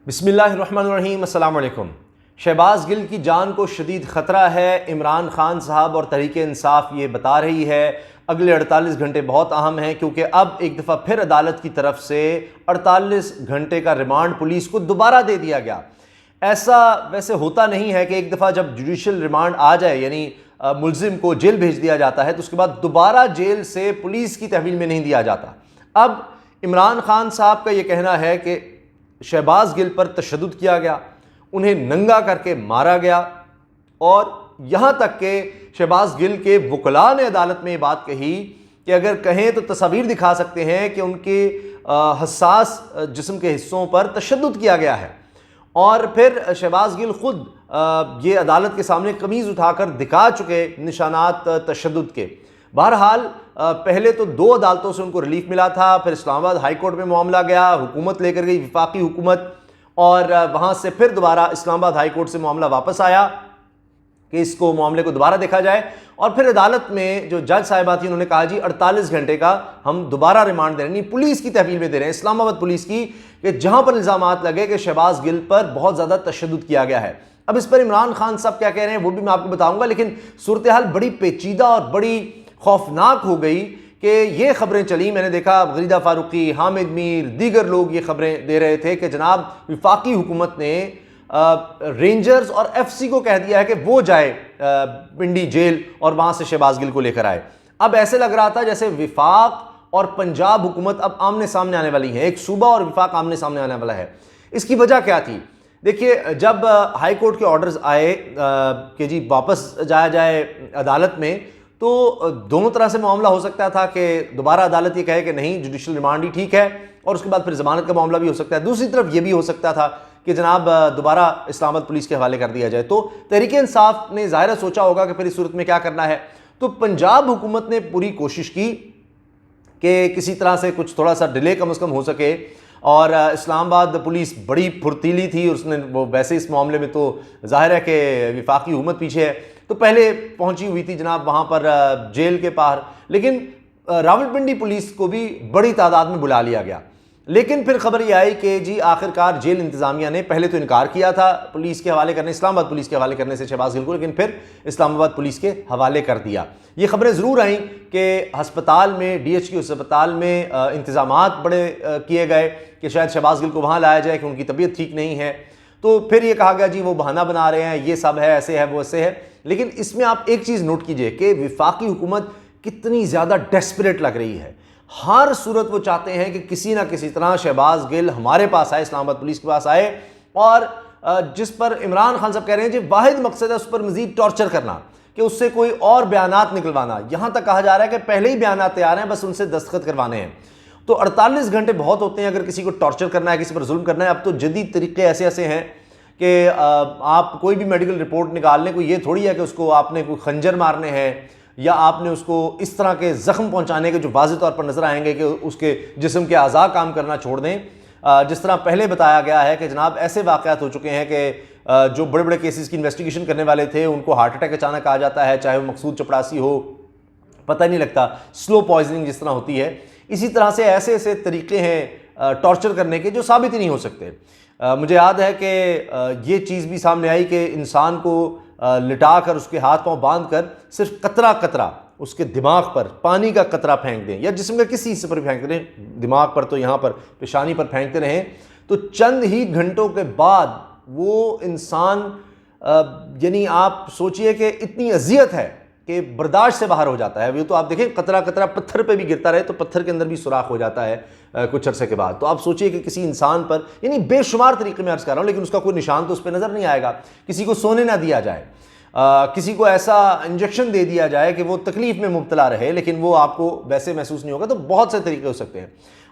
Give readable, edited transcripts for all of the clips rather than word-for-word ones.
बिस्मिल्लाहिर्रहमानिर्रहीम, अस्सलाम वालेकुम। शहबाज गिल की जान को शदीद ख़तरा है। इमरान खान साहब और तहरीक इंसाफ ये बता रही है अगले 48 घंटे बहुत अहम हैं, क्योंकि अब एक दफ़ा फिर अदालत की तरफ से 48 घंटे का रिमांड पुलिस को दोबारा दे दिया गया। ऐसा वैसे होता नहीं है कि एक दफ़ा जब जुडिशल रिमांड आ जाए, यानी मुलजिम को जेल भेज दिया जाता है, तो उसके बाद दोबारा जेल से पुलिस की तहवील में नहीं दिया जाता। अब इमरान खान साहब का ये कहना है कि शहबाज गिल पर तशद्दुद किया गया, उन्हें नंगा करके मारा गया, और यहाँ तक कि शहबाज गिल के वकला ने अदालत में ये बात कही कि अगर कहें तो तस्वीर दिखा सकते हैं कि उनके हसास जिस्म के हिस्सों पर तशद्दुद किया गया है। और फिर शहबाज गिल खुद ये अदालत के सामने कमीज़ उठाकर दिखा चुके निशानात तशद्दुद के। बहरहाल पहले तो 2 अदालतों से उनको रिलीफ मिला था, फिर इस्लामाबाद हाई कोर्ट में मामला गया, हुकूमत लेकर गई, वफाकी हुकूमत, और वहाँ से फिर दोबारा इस्लामाबाद हाई कोर्ट से मामला वापस आया कि इसको मामले को दोबारा देखा जाए। और फिर अदालत में जो जज साहिबा थी उन्होंने कहा जी 48 घंटे का हम दोबारा रिमांड दे रहे हैं, पुलिस की तहवील में दे रहे हैं, इस्लामाबाद पुलिस की, कि जहाँ पर इल्ज़ामात लगे कि शहबाज गिल पर बहुत ज़्यादा तशद्दुद किया गया है। अब इस पर इमरान खान साहब क्या कह रहे हैं वो भी मैं आपको बताऊँगा, लेकिन सूरत हाल बड़ी पेचीदा और बड़ी खौफनाक हो गई कि ये खबरें चली। मैंने देखा गरीदा फारूकी, हामिद मीर, दीगर लोग ये खबरें दे रहे थे कि जनाब वफाकी हुकूमत ने रेंजर्स और एफसी को कह दिया है कि वो जाए पिंडी जेल और वहाँ से शहबाज गिल को लेकर आए। अब ऐसे लग रहा था जैसे वफाक और पंजाब हुकूमत अब आमने सामने आने वाली है, एक सूबा और वफाक आमने सामने आने वाला है। इसकी वजह क्या थी? देखिए, जब हाई कोर्ट के ऑर्डर्स आए कि जी वापस जाया जाए अदालत में, तो दोनों तरह से मामला हो सकता था कि दोबारा अदालत ये कहे कि नहीं जुडिशल रिमांड ही ठीक है, और उसके बाद फिर जमानत का मामला भी हो सकता है। दूसरी तरफ ये भी हो सकता था कि जनाब दोबारा इस्लामाबाद पुलिस के हवाले कर दिया जाए। तो तहरीक इंसाफ ने ज़ाहिर सोचा होगा कि फिर इस सूरत में क्या करना है। तो पंजाब हुकूमत ने पूरी कोशिश की कि किसी तरह से कुछ थोड़ा सा डिले कम से कम हो सके, और इस्लामाबाद पुलिस बड़ी फुर्तीली थी, उसने वो वैसे इस मामले में तो जाहिर है कि वफाकी हुकूमत पीछे है, तो पहले पहुंची हुई थी जनाब वहाँ पर जेल के बाहर, लेकिन रावलपिंडी पुलिस को भी बड़ी तादाद में बुला लिया गया। लेकिन फिर खबर ये आई कि जी आखिरकार जेल इंतज़ामिया ने पहले तो इनकार किया था पुलिस के हवाले करने, इस्लामाबाद पुलिस के हवाले करने से शहबाज गिल को, लेकिन फिर इस्लामाबाद पुलिस के हवाले कर दिया। ये खबरें ज़रूर आईं कि हस्पताल में, DHQ अस्पताल में इंतज़ामात बड़े किए गए कि शायद शहबाज गिल को वहाँ लाया जाए कि उनकी तबीयत ठीक नहीं है। तो फिर ये कहा गया जी वो बहाना बना रहे हैं, ये सब है, ऐसे है, वो ऐसे है। लेकिन इसमें आप एक चीज़ नोट कीजिए कि वफाकी हुकूमत कितनी ज़्यादा डेस्परेट लग रही है। हर सूरत वो चाहते हैं कि किसी ना किसी तरह शहबाज गिल हमारे पास आए, इस्लामाबाद पुलिस के पास आए, और जिस पर इमरान खान साहब कह रहे हैं जी वाहिद मकसद है उस पर मजीद टॉर्चर करना, कि उससे कोई और बयानात निकलवाना। यहाँ तक कहा जा रहा है कि पहले ही बयानात तैयार हैं, बस उनसे दस्तखत करवाने हैं। तो 48 घंटे बहुत होते हैं अगर किसी को टॉर्चर करना है, किसी पर जुल्म करना है। अब तो जदीद तरीके ऐसे ऐसे हैं कि आप कोई भी मेडिकल रिपोर्ट निकाल लें, कोई ये थोड़ी है कि उसको आपने कोई खंजर मारने हैं या आपने उसको इस तरह के ज़ख्म पहुंचाने के जो वाज़ेह तौर पर नज़र आएंगे कि उसके जिस्म के अज़ा काम करना छोड़ दें। जिस तरह पहले बताया गया है कि जनाब ऐसे वाक़यात हो चुके हैं कि जो बड़े बड़े केसेस की इन्वेस्टिगेशन करने वाले थे उनको हार्ट अटैक अचानक आ जाता है, चाहे वो मकसूद चपड़ासी हो, पता नहीं लगता, स्लो पॉइजनिंग जिस तरह होती है। इसी तरह से ऐसे ऐसे तरीके हैं टॉर्चर करने के जो साबित ही नहीं हो सकते। मुझे याद है कि ये चीज़ भी सामने आई कि इंसान को लिटा कर उसके हाथ पांव बांध कर सिर्फ कतरा कतरा उसके दिमाग पर पानी का कतरा फेंक दें, या जिस्म के किसी हिस्से पर फेंक दें, दिमाग पर तो यहाँ पर पेशानी पर फेंकते रहें, तो चंद ही घंटों के बाद वो इंसान, यानी आप सोचिए कि इतनी अजियत है कि बर्दाश्त से बाहर हो जाता है। वो तो आप देखें कतरा कतरा पत्थर पे भी गिरता रहे तो पत्थर के अंदर भी सुराख हो जाता है कुछ अरसे के बाद। तो आप सोचिए कि किसी इंसान पर, यानी बेशुमार तरीके में अर्ज़ कर रहा हूँ, लेकिन उसका कोई निशान तो उस पर नज़र नहीं आएगा। किसी को सोने ना दिया जाए, किसी को ऐसा इंजेक्शन दे दिया जाए कि वो तकलीफ़ में मुब्तला रहे, लेकिन वो आपको वैसे महसूस नहीं होगा। तो बहुत से तरीके हो सकते हैं।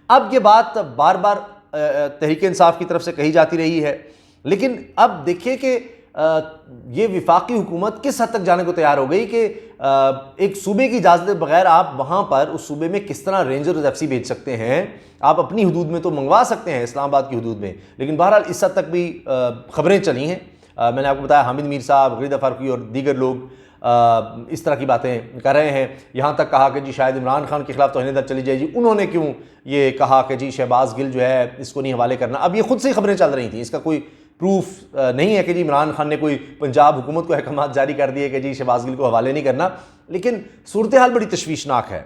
अब ये बात बार बार तहरीक इंसाफ की तरफ से कही जाती रही है, लेकिन अब देखिए कि ये वफाकी हुकूमत किस हद तक जाने को तैयार हो गई कि एक सूबे की इजाज़त बगैर आप वहाँ पर उस सूबे में किस तरह रेंजर एफसी भेज सकते हैं। आप अपनी हदूद में तो मंगवा सकते हैं, इस्लामाबाद की हदूद में, लेकिन बहरहाल इस हद तक भी खबरें चली हैं। मैंने आपको बताया हामिद मीर साहब, गरीदा फारूकी और दीगर लोग इस तरह की बातें कर रहे हैं। यहाँ तक कहा कि जी शायद इमरान खान के खिलाफ तौहीन दर्ज चली जाए, जी उन्होंने क्यों ये कहा कि जी शहबाज गिल जो है इसको नहीं हवाले करना। अब ये खुद से ही खबरें चल रही थी, इसका कोई प्रूफ नहीं है कि जी इमरान खान ने कोई पंजाब हुकूमत को अहकाम जारी कर दिए कि जी शहबाज गिल को हवाले नहीं करना। लेकिन सूरत हाल बड़ी तशवीशनाक है।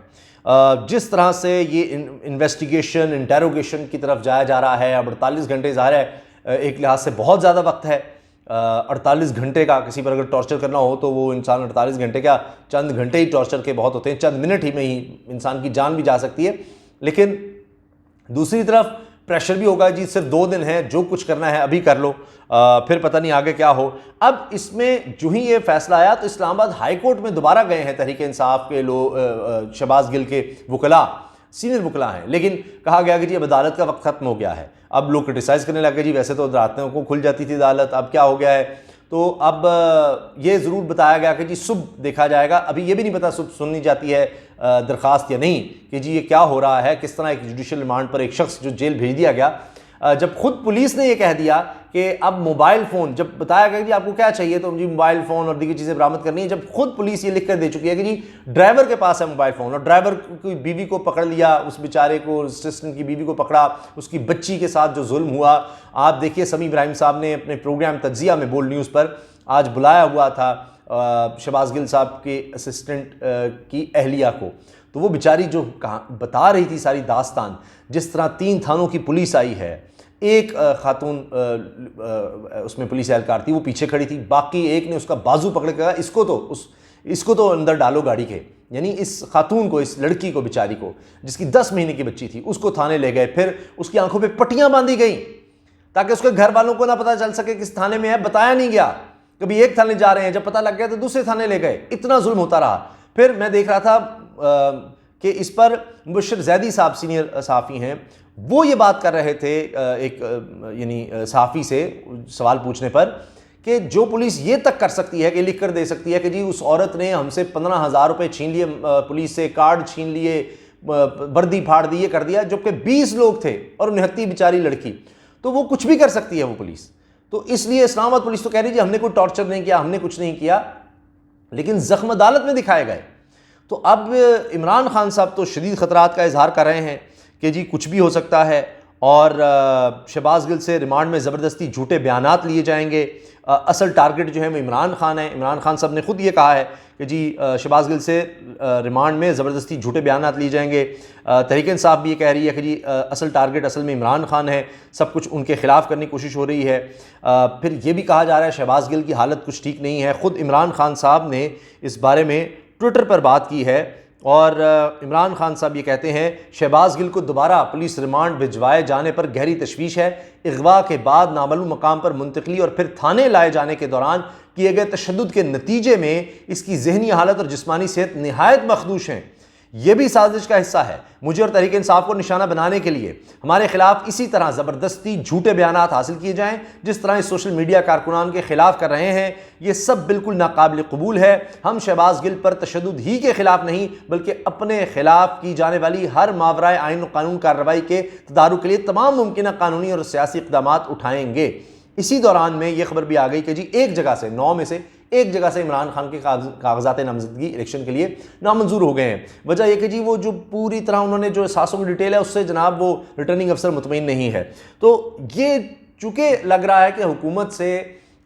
जिस तरह से ये इन्वेस्टिगेशन इंटेरोगेशन की तरफ जाया जा रहा है, अब 48 घंटे ज़ाहिर है एक लिहाज से बहुत ज़्यादा वक्त है। 48 घंटे का किसी पर अगर टॉर्चर करना हो तो वो इंसान 48 घंटे क्या चंद घंटे ही टॉर्चर के बहुत होते हैं, चंद मिनट ही में ही इंसान की जान भी जा सकती है। लेकिन दूसरी तरफ प्रेशर भी होगा, जी सिर्फ 2 दिन है, जो कुछ करना है अभी कर लो, फिर पता नहीं आगे क्या हो। अब इसमें जो ही ये फैसला आया तो इस्लामाबाद हाई कोर्ट में दोबारा गए हैं तहरीक इंसाफ के लोग, शहबाज गिल के वकला, सीनियर वकला हैं, लेकिन कहा गया कि जी अब अदालत का वक्त खत्म हो गया है। अब लोग क्रिटिसाइज़ करने लगे, जी वैसे तो रातों को खुल जाती थी अदालत, अब क्या हो गया है। तो अब ये ज़रूर बताया गया कि जी सुबह देखा जाएगा। अभी ये भी नहीं पता सुबह सुननी जाती है दरख्वास्त या नहीं कि जी ये क्या हो रहा है, किस तरह एक जुडिशल रिमांड पर एक शख्स जो जेल भेज दिया गया। जब खुद पुलिस ने ये कह दिया कि अब मोबाइल फ़ोन, जब बताया गया कि आपको क्या चाहिए तो जी मोबाइल फ़ोन और दीगर चीज़ें बरामद करनी है, जब खुद पुलिस ये लिख कर दे चुकी है कि जी ड्राइवर के पास है मोबाइल फ़ोन, और ड्राइवर की बीवी को पकड़ लिया, उस बेचारे को, असिस्टेंट की बीवी को पकड़ा, उसकी बच्ची के साथ जो जुल्म हुआ। आप देखिए समी इब्राहिम साहब ने अपने प्रोग्राम तज्जिया में बोल न्यूज़ पर आज बुलाया हुआ था शहबाज गिल साहब के असिस्टेंट की अहलिया को, तो वो बेचारी जो बता रही थी सारी दास्तान, जिस तरह 3 थानों की पुलिस आई है, एक खातून उसमें पुलिस एहलकार थी, वो पीछे खड़ी थी, बाकी एक ने उसका बाजू पकड़ के कहा इसको तो अंदर डालो गाड़ी के, यानी इस खातून को, इस लड़की को, बेचारी को जिसकी 10 महीने की बच्ची थी, उसको थाने ले गए। फिर उसकी आंखों पे पट्टियां बांधी गई ताकि उसके घर वालों को ना पता चल सके किस थाने में है, बताया नहीं गया। कभी एक थाने जा रहे हैं, जब पता लग गया तो दूसरे थाने ले गए, इतना जुल्म होता रहा। फिर मैं देख रहा था कि इस पर मुबशर जैदी साहब सीनियर सहाफ़ी हैं, वो ये बात कर रहे थे एक यानी सहाफ़ी से सवाल पूछने पर कि जो पुलिस ये तक कर सकती है कि लिख कर दे सकती है कि जी उस औरत ने हमसे 15,000 रुपये छीन लिए, पुलिस से कार्ड छीन लिए, वर्दी फाड़ दी, ये कर दिया, जबकि 20 लोग थे और निहत्ती बेचारी लड़की, तो वो कुछ भी कर सकती है वो पुलिस। तो इसलिए इस्लामाबाद पुलिस तो कह रही है हमने कोई टॉर्चर नहीं किया, हमने कुछ नहीं किया, लेकिन जख्म अदालत में दिखाए गए। तो अब इमरान खान साहब तो शदीद ख़तरात का इजहार कर रहे हैं कि जी कुछ भी हो सकता है, और शहबाज गिल से रिमांड में ज़बरदस्ती झूठे बयानात लिए जाएंगे। असल टारगेट जो है वो इमरान खान है। इमरान खान साहब ने खुद ये कहा है कि जी शहबाज गिल से रिमांड में ज़बरदस्ती झूठे बयानात लिए जाएंगे। तहरीक इंसाफ भी ये कह रही है कि जी असल टारगेट असल में इमरान खान है, सब कुछ उनके ख़िलाफ़ करने की कोशिश हो रही है। फिर ये भी कहा जा रहा है शहबाज गिल की हालत कुछ ठीक नहीं है। ख़ुद इमरान खान साहब ने इस बारे में ट्विटर पर बात की है, और इमरान खान साहब ये कहते हैं शहबाज गिल को दोबारा पुलिस रिमांड भिजवाए जाने पर गहरी तशवीश है। अगवा के बाद नामालूम मकाम पर मुंतकली और फिर थाने लाए जाने के दौरान किए गए तशद्दुद के नतीजे में इसकी जहनी हालत और जिस्मानी सेहत निहायत मखदूश हैं। यह भी साजिश का हिस्सा है। मुझे और तहरीक इंसाफ को निशाना बनाने के लिए हमारे खिलाफ इसी तरह ज़बरदस्ती झूठे बयानात हासिल किए जाएं जिस तरह इस सोशल मीडिया कारकुनान के खिलाफ कर रहे हैं। ये सब बिल्कुल नाकाबिल कबूल है। हम शहबाज गिल पर तशद्दुद ही के खिलाफ नहीं बल्कि अपने खिलाफ की जाने वाली हर मावराए आइन और कानून कार्रवाई के तदारुक के लिए तमाम मुमकिन कानूनी और सियासी इक़दाम उठाएंगे। इसी दौरान में यह खबर भी आ गई कि जी एक जगह से 9 में से एक जगह से इमरान खान के कागजात नामजदगी इलेक्शन के लिए नामंजूर हो गए हैं। वजह यह कि जी वो जो पूरी तरह उन्होंने जो एहसासों की डिटेल है उससे जनाब वो रिटर्निंग अफसर मुतमईन नहीं है। तो ये चूँकि लग रहा है कि हुकूमत से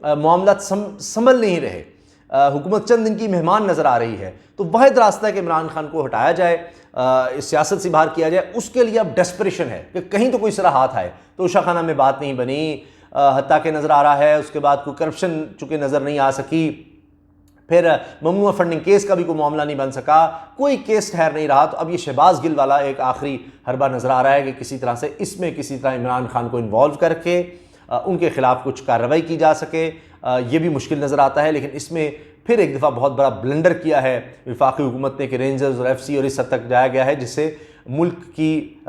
मामला संभल नहीं रहे, हुकूमत चंद दिन की मेहमान नज़र आ रही है, तो वाहिद रास्ता है कि इमरान खान को हटाया जाए, सियासत से बाहर किया जाए। उसके लिए अब डेस्परेशन है कि कहीं तो कोई सिरा हाथ आए। तो उषा खाना में बात नहीं बनी, हत्या के नज़र आ रहा है, उसके बाद कोई करप्शन चूँकि नज़र नहीं आ सकी, फिर ममनुआ फंडिंग केस का भी कोई मामला नहीं बन सका, कोई केस ठहर नहीं रहा। तो अब ये शहबाज गिल वाला एक आखिरी हरबा नज़र आ रहा है कि किसी तरह से इसमें किसी तरह इमरान खान को इन्वॉल्व करके उनके खिलाफ कुछ कार्रवाई की जा सके। ये भी मुश्किल नज़र आता है। लेकिन इसमें फिर एक दफ़ा बहुत बड़ा ब्लंडर किया है वफाकी हुकूमत ने कि रेंजर्स और FC और इस हद तक जाया गया है जिससे मुल्क की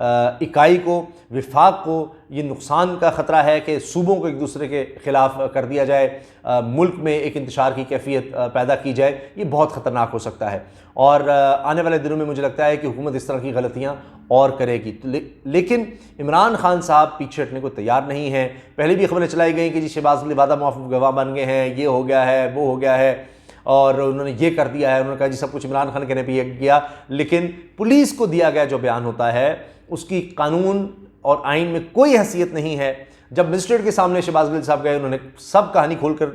इकाई को, विफाक को ये नुकसान का ख़तरा है कि सूबों को एक दूसरे के ख़िलाफ़ कर दिया जाए, मुल्क में एक इंतशार की कैफियत पैदा की जाए। ये बहुत ख़तरनाक हो सकता है और आने वाले दिनों में मुझे लगता है कि हुकूमत इस तरह की गलतियाँ और करेगी। लेकिन इमरान खान साहब पीछे हटने को तैयार नहीं हैं। पहले भी खबरें चलाई गई कि जी शहबाज गिल वादा मौफूक गवाह बन गए हैं, ये हो गया है, वो हो गया है। और उन्होंने ये कर दिया है, उन्होंने कहा जी सब कुछ इमरान खान कहने पर यह किया। लेकिन पुलिस को दिया गया जो बयान होता है उसकी कानून और आइन में कोई हैसियत नहीं है। जब मजिस्ट्रेट के सामने शहबाज गिल साहब गए, उन्होंने सब कहानी खोल कर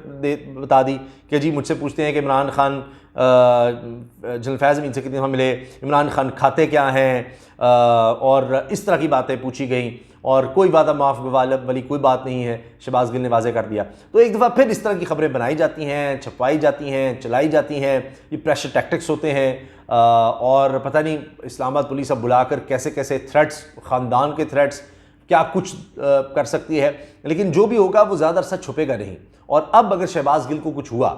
बता दी कि जी मुझसे पूछते हैं कि इमरान खान जनरल फैज़ अमीन से कितनी दफ़ा मिले, इमरान खान खाते क्या हैं, और इस तरह की बातें पूछी गई और कोई वादा माफ़ वाली कोई बात नहीं है, शहबाज गिल ने वाज़े कर दिया। तो एक दफ़ा फिर इस तरह की खबरें बनाई जाती हैं, छपवाई जाती हैं, चलाई जाती हैं। ये प्रेशर टैक्टिक्स होते हैं और पता नहीं इस्लामाबाद पुलिस अब बुलाकर कैसे कैसे थ्रेट्स, ख़ानदान के थ्रेट्स क्या कुछ कर सकती है। लेकिन जो भी होगा वो ज़्यादा अरसा छुपेगा नहीं। और अब अगर शहबाज गिल को कुछ हुआ,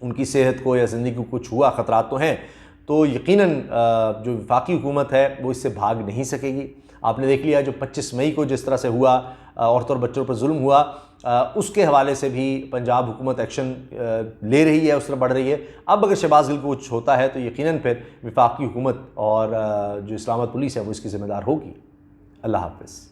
उनकी सेहत को या ज़िंदगी को कुछ हुआ, ख़तरात तो हैं, तो यकीनन जो वफाकी हुकूमत है वो इससे भाग नहीं सकेगी। आपने देख लिया जो 25 मई को जिस तरह से हुआ, औरतों और बच्चों पर जुल्म हुआ, उसके हवाले से भी पंजाब हुकूमत एक्शन ले रही है, उस तरह बढ़ रही है। अब अगर शहबाज गिल को कुछ होता है तो यकीनन फिर वफाकी हुकूमत और जो इस्लामाबाद पुलिस है वो इसकी ज़िम्मेदार होगी। अल्लाह हाफ़िज़।